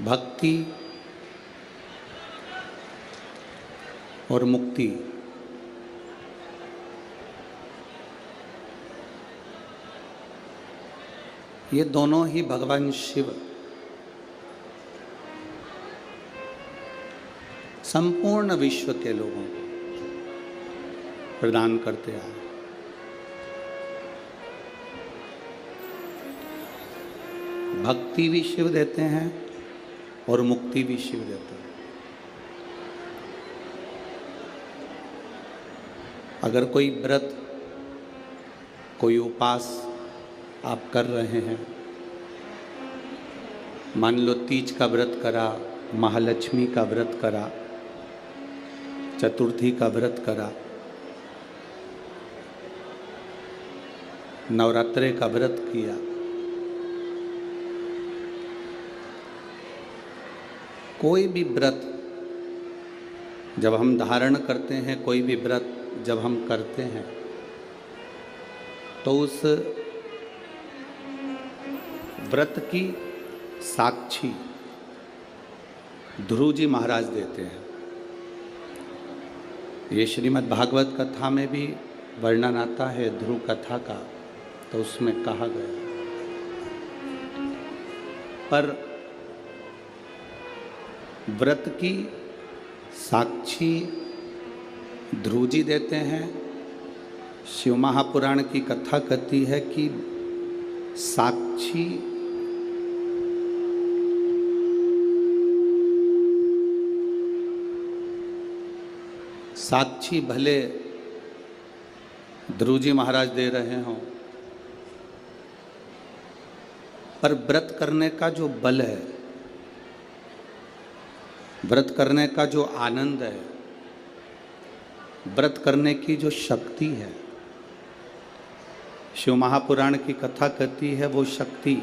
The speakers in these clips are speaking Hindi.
भक्ति और मुक्ति ये दोनों ही भगवान शिव संपूर्ण विश्व के लोगों को प्रदान करते आए। भक्ति भी शिव देते हैं और मुक्ति भी शिव देते हैं। अगर कोई व्रत, कोई उपास आप कर रहे हैं, मान लो तीज का व्रत करा, महालक्ष्मी का व्रत करा, चतुर्थी का व्रत करा, नवरात्रे का व्रत किया, कोई भी व्रत जब हम धारण करते हैं, कोई भी व्रत जब हम करते हैं, तो उस व्रत की साक्षी ध्रुव जी महाराज देते हैं। ये श्रीमद् भागवत कथा में भी वर्णन आता है ध्रुव कथा का, तो उसमें कहा गया। पर व्रत की साक्षी ध्रुव जी देते हैं। शिव महापुराण की कथा कहती है कि साक्षी भले ध्रुव जी महाराज दे रहे हों, पर व्रत करने का जो बल है, व्रत करने का जो आनंद है, व्रत करने की जो शक्ति है, शिव महापुराण की कथा कहती है वो शक्ति,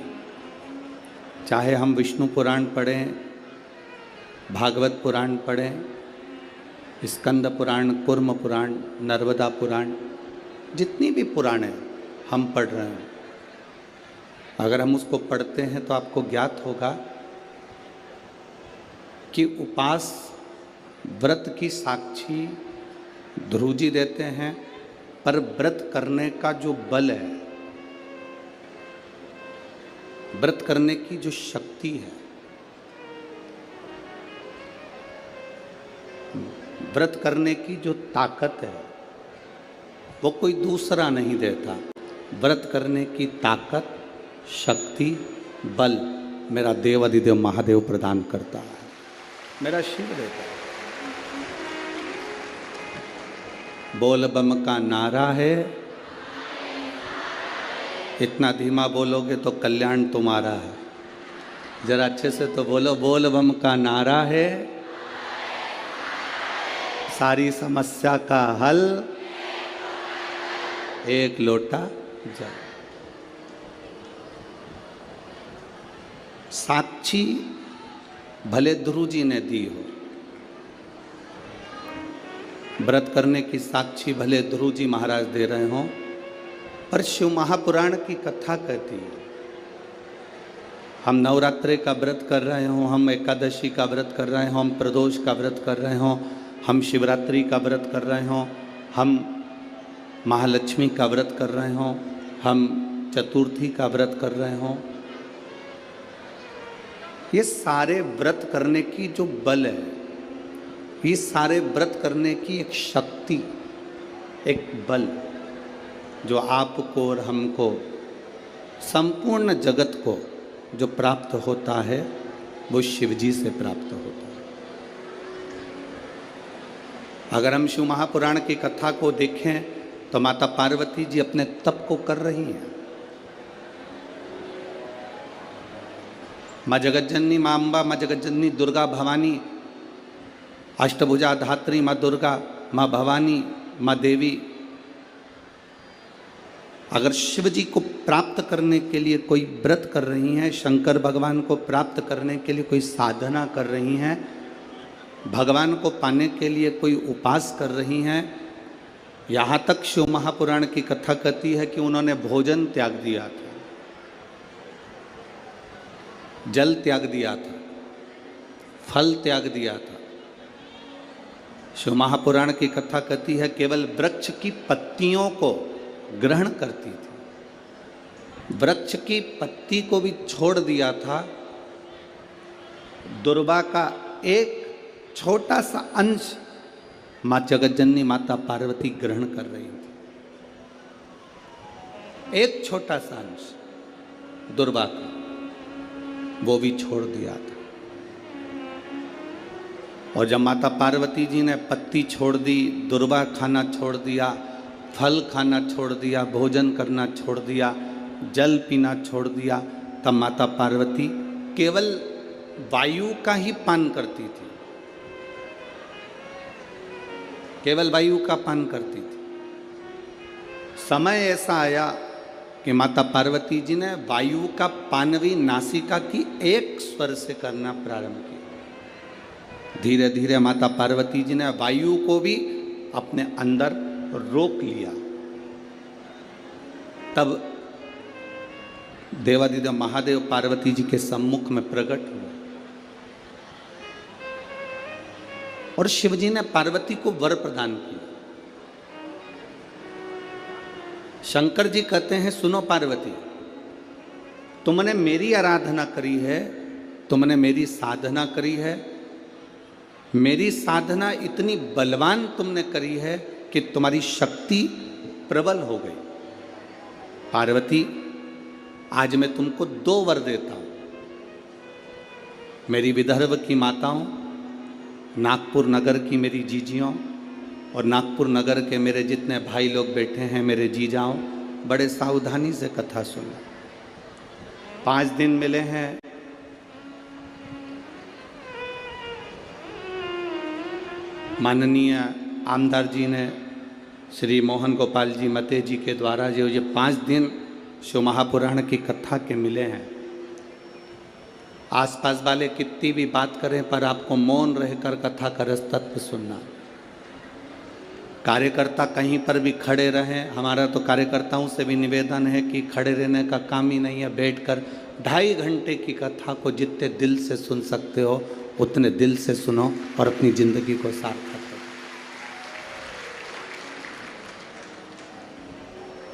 चाहे हम विष्णु पुराण पढ़ें, भागवत पुराण पढ़ें, स्कंद पुराण, कूर्म पुराण, नर्मदा पुराण, जितनी भी पुराण है हम पढ़ रहे हैं, अगर हम उसको पढ़ते हैं तो आपको ज्ञात होगा कि उपास व्रत की साक्षी ध्रुव जी देते हैं, पर व्रत करने का जो बल है, व्रत करने की जो शक्ति है, व्रत करने की जो ताकत है, वो कोई दूसरा नहीं देता। व्रत करने की ताकत, शक्ति, बल मेरा देव अधिदेव महादेव प्रदान करता है, मेरा शिव देता है। बोल बम का नारा है, इतना धीमा बोलोगे तो कल्याण तुम्हारा है। जरा अच्छे से तो बोलो, बोल बम का नारा है, सारी समस्या का हल एक लोटा जल। साक्षी भले ध्रुव जी ने दी हो, व्रत करने की साक्षी भले ध्रुव जी महाराज दे रहे हों, पर शिव महापुराण की कथा कहती है, हम नवरात्रे का व्रत कर रहे हों, हम एकादशी का व्रत कर रहे हों, हम प्रदोष का व्रत कर रहे हों, हम शिवरात्रि का व्रत कर रहे हों, हम महालक्ष्मी का व्रत कर रहे हों, हम चतुर्थी का व्रत कर रहे हों, ये सारे व्रत करने की जो बल है, ये सारे व्रत करने की एक शक्ति, एक बल जो आपको और हमको, संपूर्ण जगत को जो प्राप्त होता है, वो शिव जी से प्राप्त होता है। अगर हम शिव महापुराण की कथा को देखें तो माता पार्वती जी अपने तप को कर रही हैं। माँ जगज्जननी, माँ अम्बा, माँ जगज्जननी दुर्गा भवानी, अष्टभुजा धात्री माँ दुर्गा, माँ भवानी, माँ देवी, अगर शिव जी को प्राप्त करने के लिए कोई व्रत कर रही हैं, शंकर भगवान को प्राप्त करने के लिए कोई साधना कर रही हैं, भगवान को पाने के लिए कोई उपास कर रही हैं, यहाँ तक शिव महापुराण की कथा कहती है कि उन्होंने भोजन त्याग दिया था, जल त्याग दिया था, फल त्याग दिया था। शिव महापुराण की कथा कहती है केवल वृक्ष की पत्तियों को ग्रहण करती थी, वृक्ष की पत्ती को भी छोड़ दिया था। दुर्वा का एक छोटा सा अंश मां जगतजननी माता पार्वती ग्रहण कर रही थी, एक छोटा सा अंश दुर्वा का, वो भी छोड़ दिया था। और जब माता पार्वती जी ने पत्ती छोड़ दी, दुर्वा खाना छोड़ दिया, फल खाना छोड़ दिया, भोजन करना छोड़ दिया, जल पीना छोड़ दिया, तब माता पार्वती केवल वायु का ही पान करती थी, केवल वायु का पान करती थी। समय ऐसा आया कि माता पार्वती जी ने वायु का पान भी नासिका की एक स्वर से करना प्रारंभ किया। धीरे धीरे माता पार्वती जी ने वायु को भी अपने अंदर रोक लिया। तब देवादिदेव महादेव पार्वती जी के सम्मुख में प्रकट हुए और शिवजी ने पार्वती को वर प्रदान किया। शंकर जी कहते हैं, सुनो पार्वती, तुमने मेरी आराधना करी है, तुमने मेरी साधना करी है, मेरी साधना इतनी बलवान तुमने करी है कि तुम्हारी शक्ति प्रबल हो गई। पार्वती, आज मैं तुमको 2 वर देता हूं। मेरी विदर्भ की माताओं, नागपुर नगर की मेरी जीजियों और नागपुर नगर के मेरे जितने भाई लोग बैठे हैं, मेरे जीजाओं, बड़े सावधानी से कथा सुनो। 5 दिन मिले हैं। माननीय आमदार जी ने श्री मोहन गोपाल जी मते जी के द्वारा जो ये 5 दिन शिव महापुराण की कथा के मिले हैं। आसपास वाले कितनी भी बात करें पर आपको मौन रहकर कथा का रस तत्व सुनना। कार्यकर्ता कहीं पर भी खड़े रहें, हमारा तो कार्यकर्ताओं से भी निवेदन है कि खड़े रहने का काम ही नहीं है, बैठकर 2.5 घंटे की कथा को जितने दिल से सुन सकते हो उतने दिल से सुनो और अपनी जिंदगी को सार्थक करो।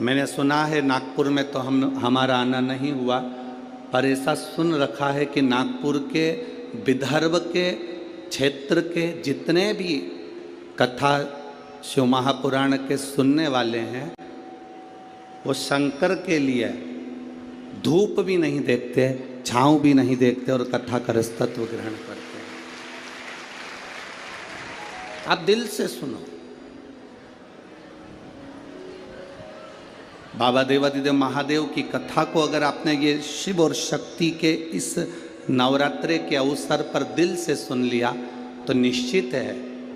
मैंने सुना है नागपुर में तो हमारा आना नहीं हुआ, पर ऐसा सुन रखा है कि नागपुर के विदर्भ के क्षेत्र के जितने भी कथा शिव महापुराण के सुनने वाले हैं वो शंकर के लिए धूप भी नहीं देखते, छांव भी नहीं देखते और कथा का रस तत्व ग्रहण करते हैं। आप दिल से सुनो। बाबा देवादिदेव महादेव की कथा को अगर आपने ये शिव और शक्ति के इस नवरात्रे के अवसर पर दिल से सुन लिया तो निश्चित है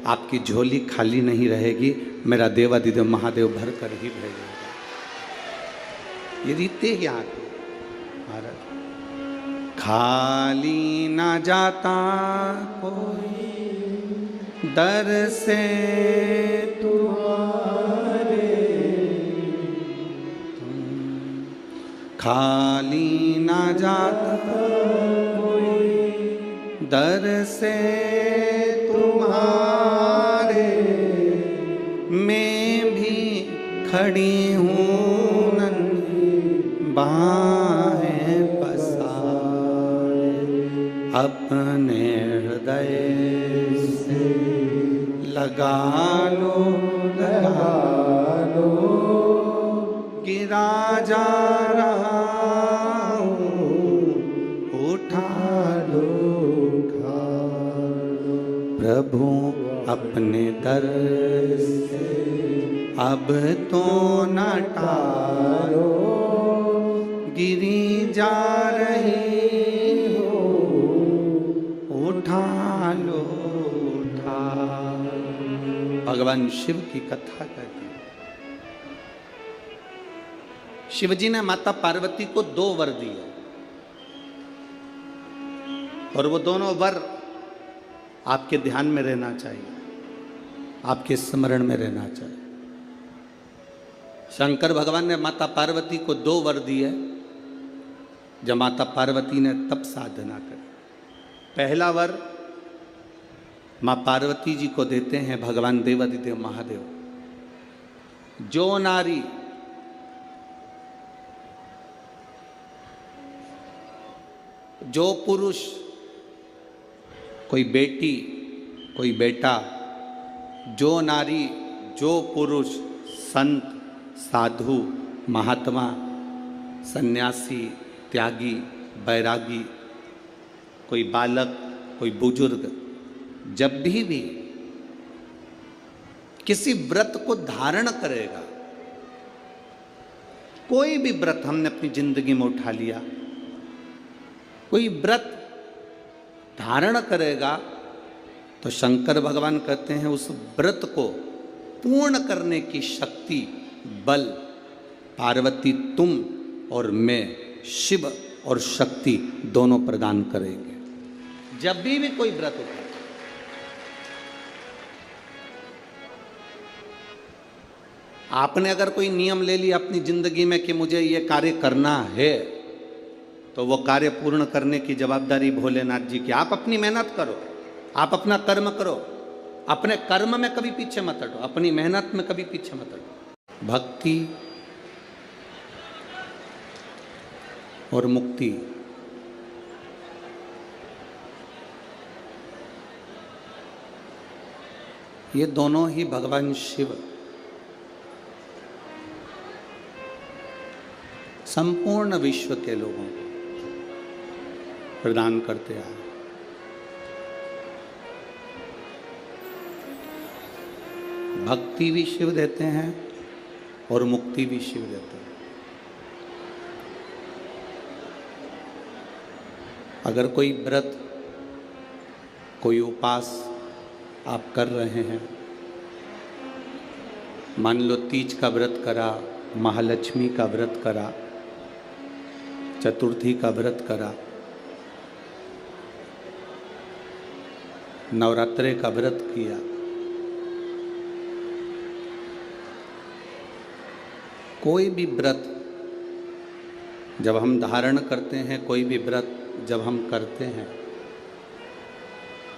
आपकी झोली खाली नहीं रहेगी, मेरा देवादिदेव महादेव भर कर ही भेजेगा। ये रीते ही आगे महाराज, खाली ना जाता कोई दर से तुम्हारे, खाली ना जाता कोई दर से तुम्हारे, मैं भी खड़ी हूँ नन्ही बाहें पसारे, अपने हृदय से लगा लो गिरा जा रहा हूँ, उठा लो प्रभु अपने दर से अब तो न टालो, गिरी जा रही हो, उठा लो उठा। भगवान शिव की कथा कहती है। शिवजी ने माता पार्वती को 2 वर दिए और वो दोनों वर आपके ध्यान में रहना चाहिए, आपके स्मरण में रहना चाहिए। शंकर भगवान ने माता पार्वती को 2 वर दिए जब माता पार्वती ने तप साधना करी। पहला वर माँ पार्वती जी को देते हैं भगवान देवादिदेव महादेव। जो नारी जो पुरुष, कोई बेटी कोई बेटा, जो नारी जो पुरुष, संत साधु महात्मा सन्यासी त्यागी बैरागी, कोई बालक कोई बुजुर्ग, जब भी किसी व्रत को धारण करेगा, कोई भी व्रत हमने अपनी जिंदगी में उठा लिया, कोई व्रत धारण करेगा तो शंकर भगवान कहते हैं उस व्रत को पूर्ण करने की शक्ति बल पार्वती तुम और मैं शिव और शक्ति दोनों प्रदान करेंगे। जब भी कोई व्रत उठा, आपने अगर कोई नियम ले लिया अपनी जिंदगी में कि मुझे ये कार्य करना है, तो वो कार्य पूर्ण करने की जवाबदारी भोलेनाथ जी की। आप अपनी मेहनत करो, आप अपना कर्म करो, अपने कर्म में कभी पीछे मत हटो, अपनी मेहनत में कभी पीछे मत हटो। भक्ति और मुक्ति, ये दोनों ही भगवान शिव संपूर्ण विश्व के लोगों को प्रदान करते आए। भक्ति भी शिव देते हैं और मुक्ति भी शिव देते हैं। अगर कोई व्रत कोई उपास आप कर रहे हैं, मान लो तीज का व्रत करा, महालक्ष्मी का व्रत करा, चतुर्थी का व्रत करा, नवरात्रे का व्रत किया, कोई भी व्रत जब हम धारण करते हैं, कोई भी व्रत जब हम करते हैं,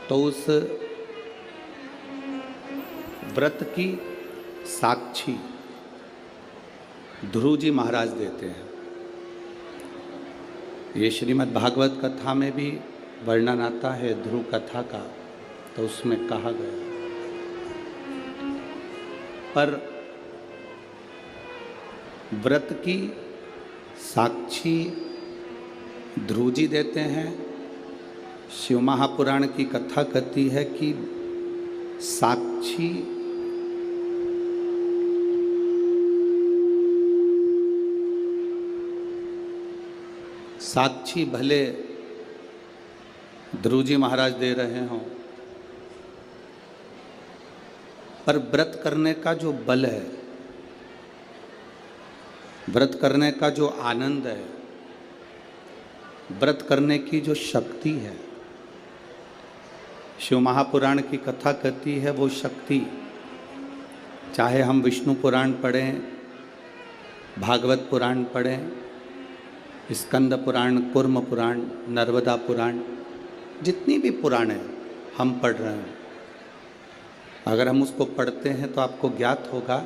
तो उस व्रत की साक्षी ध्रुव जी महाराज देते हैं। ये श्रीमद् भागवत कथा में भी वर्णन आता है ध्रुव कथा का, तो उसमें कहा गया। पर व्रत की साक्षी ध्रुव जी देते हैं। शिव महापुराण की कथा कहती है कि साक्षी भले ध्रुव जी महाराज दे रहे हों, पर व्रत करने का जो बल है, व्रत करने का जो आनंद है, व्रत करने की जो शक्ति है, शिव महापुराण की कथा कहती है वो शक्ति, चाहे हम विष्णु पुराण पढ़ें, भागवत पुराण पढ़ें, स्कंद पुराण, कूर्म पुराण, नर्मदा पुराण, जितनी भी पुराण है हम पढ़ रहे हैं, अगर हम उसको पढ़ते हैं तो आपको ज्ञात होगा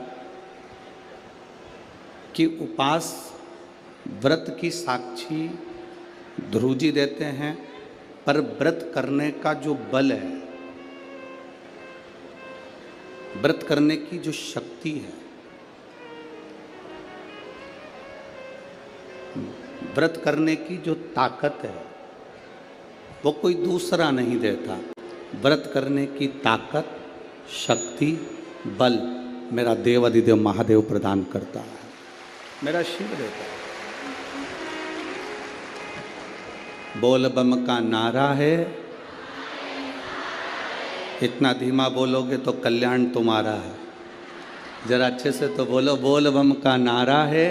कि उपास व्रत की साक्षी ध्रुव जी देते हैं, पर व्रत करने का जो बल है, व्रत करने की जो शक्ति है, व्रत करने की जो ताकत है, वो कोई दूसरा नहीं देता। व्रत करने की ताकत, शक्ति, बल मेरा देव अधिदेव महादेव प्रदान करता है, मेरा शिव देता है। बोल बम का नारा है, इतना धीमा बोलोगे तो कल्याण तुम्हारा है। जरा अच्छे से तो बोलो, बोल बम का नारा है,